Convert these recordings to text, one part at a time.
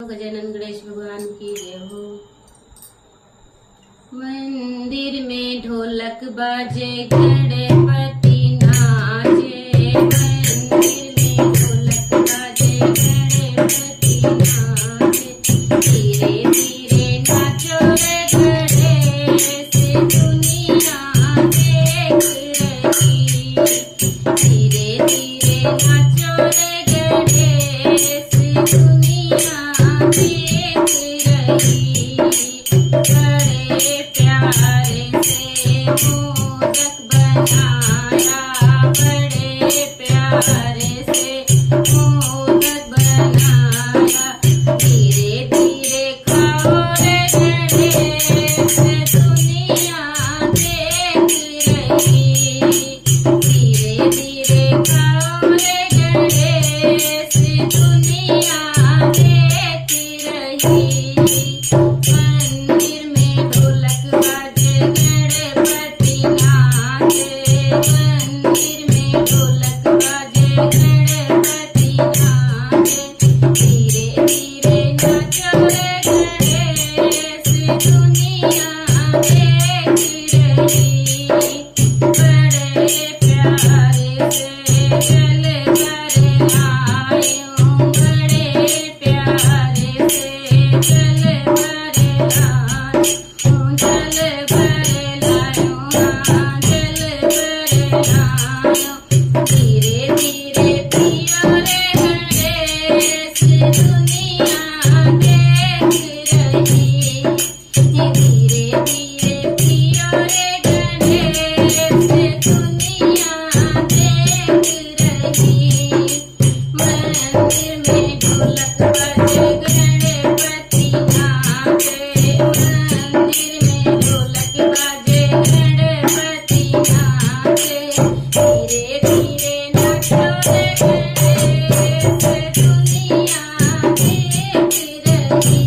गजानन गणेश भगवान की जय हो। मंदिर में ढोलक बाजे गणपति नाचे, मंदिर में ढोलक बाजे गणपति नाचे, धीरे धीरे नाचो रे गणेश दुनिया देख रही, धीरे धीरे नाचो रे गणेश दुनिया देख रही। बड़े प्यारे से मोदक बनाया, बड़े प्यारे से मोदक बनाया, धीरे धीरे खाओ रे गणेश दुनिया देख रही, धीरे धीरे खाओ रे गणेश दुनिया देख रही। मंदिर में ढोलक बाजे गणपति नाचे, मंदिर में ढोलक बाजे गणपति नाचे, धीरे धीरे नाचो रे गणेश दुनिया देख रही। बड़े प्यारे से जल भर लायो, बड़े प्यारे से जल भर लायो, जल भर लायो, जल भर लायो, धीरे धीरे पियो रे गणेश दुनिया देख रही, धीरे धीरे पियो रे गणेश दुनिया देख रही। मंदिर में ढोलक बाजे गणपति नाचे, मंदिर में ढोलक बाजे गणपति नाचे, धीरे धीरे नाचो रे गणेश दुनिया देख रही।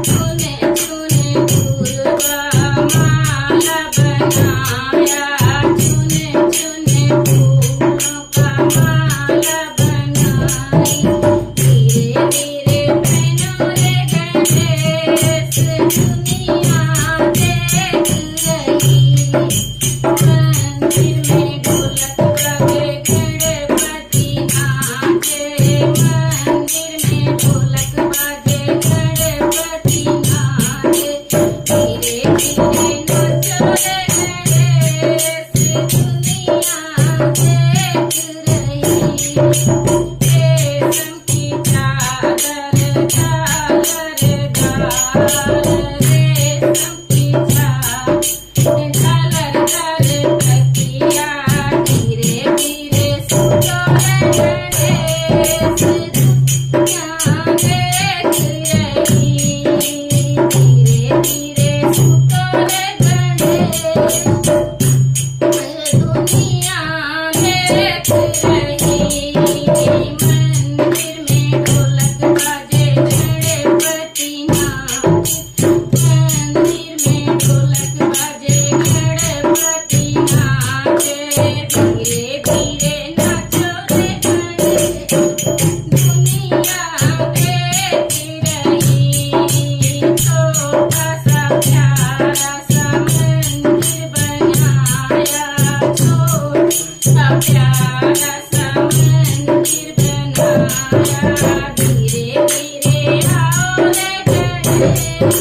चुने चुने फूलवा माला बनाया, चुने चुने फूलों का माला बनाई, धीरे धीरे पहनो रे गणेश दुनिया देख रही। मंदिर में ढोलक बाजे गणपति नाचे, मंदिर में ढोलक बाजे गणपति नाचे, धीरे धीरे नाचो रे गणेश दुनिया देख रही। रेशम की चादर झालर झालर, रेशम की चादर झालर झालर तकिया, धीरे धीरे सुतो रे गणेश दुनिया देख रही, धीरे धीरे सुतो रे गणेश दुनिया देख रही। मंदिर में ढोलक बाजे गणपति नाचे, मंदिर में ढोलक बाजे गणपति नाचे, धीरे धीरे नाचो रे गणेश दुनिया देख रही। छोटा सा प्यारा सा मंदिर बनाया, छोटा प्यारा सा मंदिर बनाया, धीरे धीरे आओ रे गणेश